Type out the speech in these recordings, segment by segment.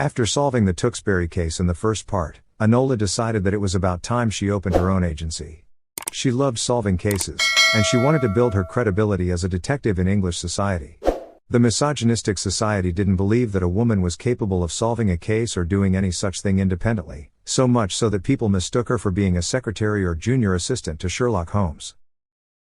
After solving the Tewkesbury case in the first part, Enola decided that it was about time she opened her own agency. She loved solving cases, and she wanted to build her credibility as a detective in English society. The misogynistic society didn't believe that a woman was capable of solving a case or doing any such thing independently, so much so that people mistook her for being a secretary or junior assistant to Sherlock Holmes.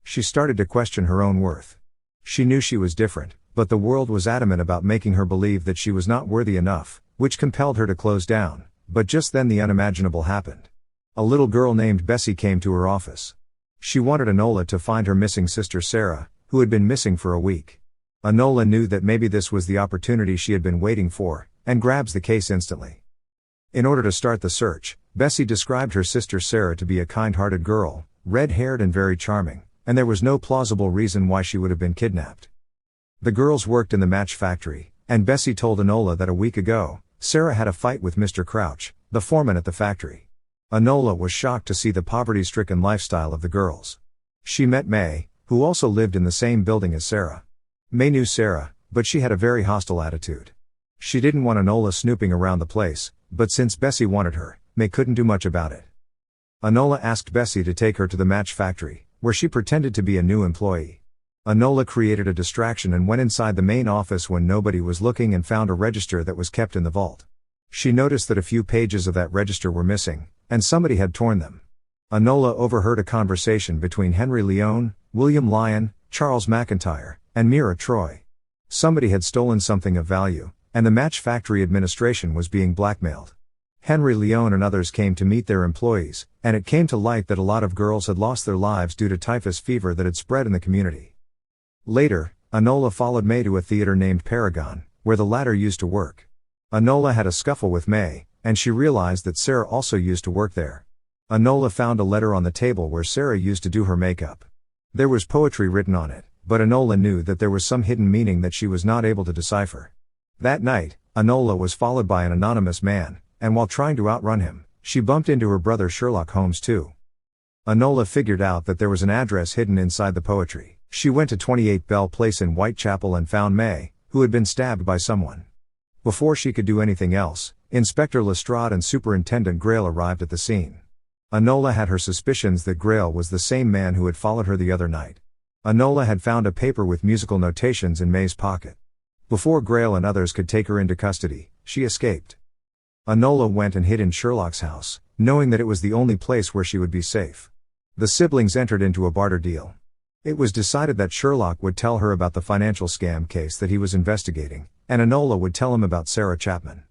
She started to question her own worth. She knew she was different, but the world was adamant about making her believe that she was not worthy enough, which compelled her to close down. But just then the unimaginable happened. A little girl named Bessie came to her office. She wanted Enola to find her missing sister Sarah, who had been missing for a week. Enola knew that maybe this was the opportunity she had been waiting for, and grabs the case instantly. In order to start the search, Bessie described her sister Sarah to be a kind-hearted girl, red-haired and very charming, and there was no plausible reason why she would have been kidnapped. The girls worked in the match factory, and Bessie told Enola that a week ago, Sarah had a fight with Mr. Crouch, the foreman at the factory. Enola was shocked to see the poverty-stricken lifestyle of the girls. She met May, who also lived in the same building as Sarah. May knew Sarah, but she had a very hostile attitude. She didn't want Enola snooping around the place, but since Bessie wanted her, May couldn't do much about it. Enola asked Bessie to take her to the match factory, where she pretended to be a new employee. Enola created a distraction and went inside the main office when nobody was looking and found a register that was kept in the vault. She noticed that a few pages of that register were missing, and somebody had torn them. Enola overheard a conversation between Henry Leone, William Lyon, Charles McIntyre, and Mira Troy. Somebody had stolen something of value, and the match factory administration was being blackmailed. Henry Leone and others came to meet their employees, and it came to light that a lot of girls had lost their lives due to typhus fever that had spread in the community. Later, Enola followed May to a theater named Paragon, where the latter used to work. Enola had a scuffle with May, and she realized that Sarah also used to work there. Enola found a letter on the table where Sarah used to do her makeup. There was poetry written on it, but Enola knew that there was some hidden meaning that she was not able to decipher. That night, Enola was followed by an anonymous man, and while trying to outrun him, she bumped into her brother Sherlock Holmes too. Enola figured out that there was an address hidden inside the poetry. She went to 28 Bell Place in Whitechapel and found May, who had been stabbed by someone. Before she could do anything else, Inspector Lestrade and Superintendent Grail arrived at the scene. Enola had her suspicions that Grail was the same man who had followed her the other night. Enola had found a paper with musical notations in May's pocket. Before Grail and others could take her into custody, she escaped. Enola went and hid in Sherlock's house, knowing that it was the only place where she would be safe. The siblings entered into a barter deal. It was decided that Sherlock would tell her about the financial scam case that he was investigating, and Enola would tell him about Sarah Chapman.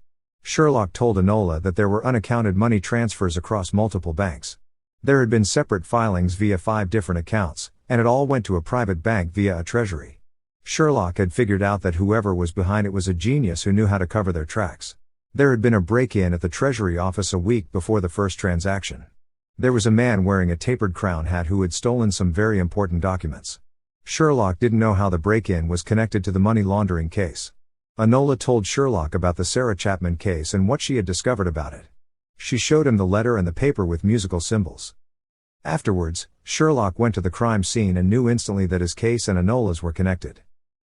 Sherlock told Enola that there were unaccounted money transfers across multiple banks. There had been separate filings via 5 different accounts, and it all went to a private bank via a treasury. Sherlock had figured out that whoever was behind it was a genius who knew how to cover their tracks. There had been a break-in at the Treasury office a week before the first transaction. There was a man wearing a tapered crown hat who had stolen some very important documents. Sherlock didn't know how the break-in was connected to the money laundering case. Enola told Sherlock about the Sarah Chapman case and what she had discovered about it. She showed him the letter and the paper with musical symbols. Afterwards, Sherlock went to the crime scene and knew instantly that his case and Enola's were connected.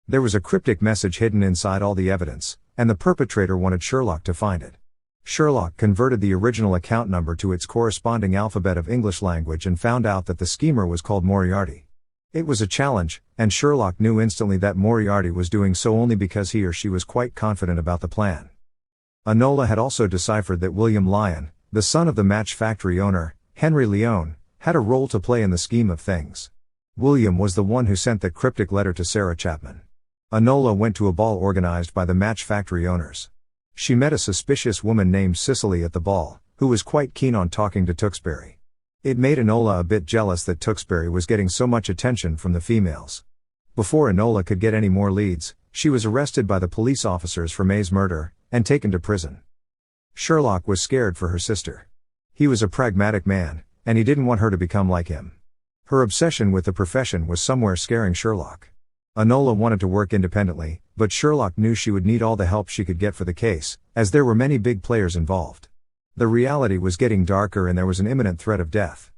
There was a cryptic message hidden inside all the evidence, and the perpetrator wanted Sherlock to find it. Sherlock converted the original account number to its corresponding alphabet of English language and found out that the schemer was called Moriarty. It was a challenge, and Sherlock knew instantly that Moriarty was doing so only because he or she was quite confident about the plan. Enola had also deciphered that William Lyon, the son of the match factory owner, Henry Leone, had a role to play in the scheme of things. William was the one who sent the cryptic letter to Sarah Chapman. Enola went to a ball organized by the match factory owners. She met a suspicious woman named Cicely at the ball, who was quite keen on talking to Tewkesbury. It made Enola a bit jealous that Tewkesbury was getting so much attention from the females. Before Enola could get any more leads, she was arrested by the police officers for May's murder, and taken to prison. Sherlock was scared for her sister. He was a pragmatic man, and he didn't want her to become like him. Her obsession with the profession was somewhere scaring Sherlock. Enola wanted to work independently, but Sherlock knew she would need all the help she could get for the case, as there were many big players involved. The reality was getting darker and there was an imminent threat of death.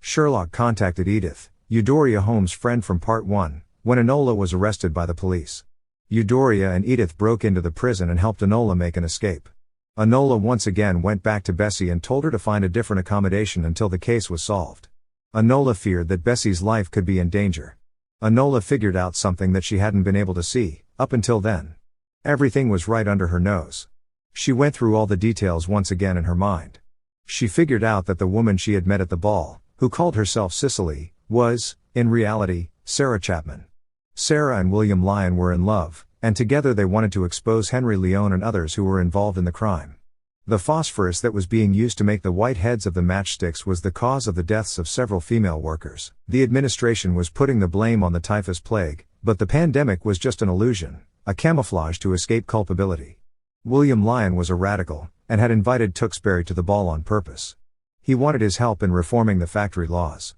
Sherlock contacted Edith, Eudora Holmes' friend from Part 1, when Enola was arrested by the police. Eudora and Edith broke into the prison and helped Enola make an escape. Enola once again went back to Bessie and told her to find a different accommodation until the case was solved. Enola feared that Bessie's life could be in danger. Enola figured out something that she hadn't been able to see, up until then. Everything was right under her nose. She went through all the details once again in her mind. She figured out that the woman she had met at the ball, who called herself Cicely, was, in reality, Sarah Chapman. Sarah and William Lyon were in love, and together they wanted to expose Henry Leone and others who were involved in the crime. The phosphorus that was being used to make the white heads of the matchsticks was the cause of the deaths of several female workers. The administration was putting the blame on the typhus plague, but the pandemic was just an illusion, a camouflage to escape culpability. William Lyon was a radical, and had invited Tewkesbury to the ball on purpose. He wanted his help in reforming the factory laws.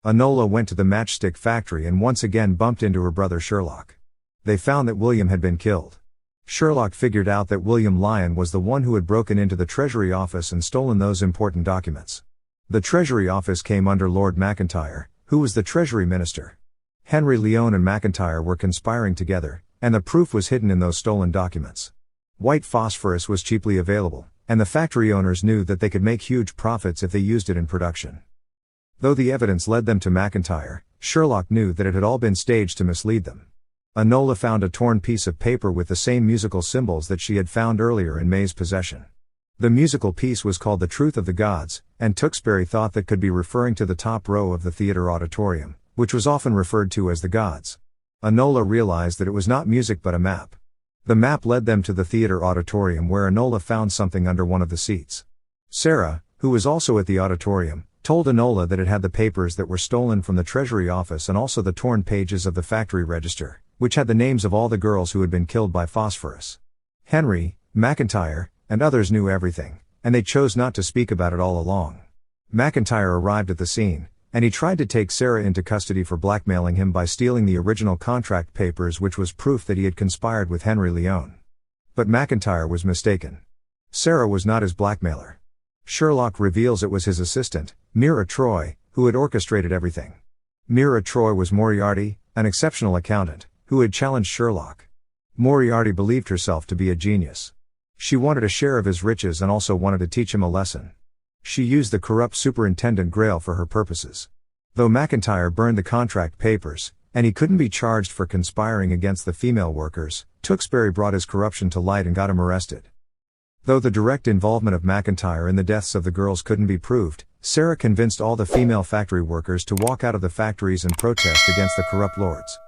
Enola went to the matchstick factory and once again bumped into her brother Sherlock. They found that William had been killed. Sherlock figured out that William Lyon was the one who had broken into the Treasury office and stolen those important documents. The Treasury office came under Lord McIntyre, who was the Treasury Minister. Henry Leone and McIntyre were conspiring together, and the proof was hidden in those stolen documents. White phosphorus was cheaply available, and the factory owners knew that they could make huge profits if they used it in production. Though the evidence led them to McIntyre, Sherlock knew that it had all been staged to mislead them. Enola found a torn piece of paper with the same musical symbols that she had found earlier in May's possession. The musical piece was called The Truth of the Gods, and Tewkesbury thought that could be referring to the top row of the theatre auditorium, which was often referred to as the gods. Enola realized that it was not music but a map. The map led them to the theatre auditorium where Enola found something under one of the seats. Sarah, who was also at the auditorium, told Enola that it had the papers that were stolen from the Treasury office and also the torn pages of the factory register, which had the names of all the girls who had been killed by phosphorus. Henry, McIntyre, and others knew everything, and they chose not to speak about it all along. McIntyre arrived at the scene, and he tried to take Sarah into custody for blackmailing him by stealing the original contract papers, which was proof that he had conspired with Henry Leone. But McIntyre was mistaken. Sarah was not his blackmailer. Sherlock reveals it was his assistant, Mira Troy, who had orchestrated everything. Mira Troy was Moriarty, an exceptional accountant, who had challenged Sherlock. Moriarty believed herself to be a genius. She wanted a share of his riches and also wanted to teach him a lesson. She used the corrupt Superintendent Grail for her purposes. Though McIntyre burned the contract papers, and he couldn't be charged for conspiring against the female workers, Tewkesbury brought his corruption to light and got him arrested. Though the direct involvement of McIntyre in the deaths of the girls couldn't be proved, Sarah convinced all the female factory workers to walk out of the factories and protest against the corrupt lords.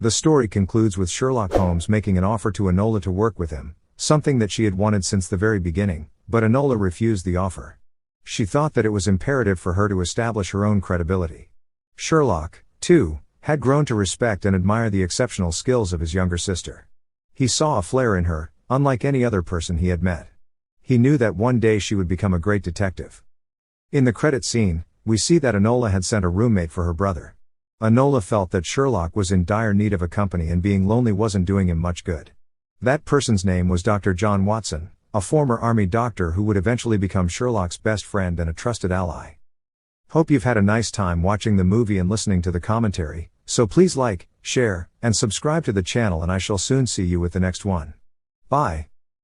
The story concludes with Sherlock Holmes making an offer to Enola to work with him, something that she had wanted since the very beginning, but Enola refused the offer. She thought that it was imperative for her to establish her own credibility. Sherlock, too, had grown to respect and admire the exceptional skills of his younger sister. He saw a flair in her, unlike any other person he had met. He knew that one day she would become a great detective. In the credit scene, we see that Enola had sent a roommate for her brother. Enola felt that Sherlock was in dire need of a company and being lonely wasn't doing him much good. That person's name was Dr. John Watson, a former army doctor who would eventually become Sherlock's best friend and a trusted ally. Hope you've had a nice time watching the movie and listening to the commentary, so please like, share, and subscribe to the channel, and I shall soon see you with the next one. Bye.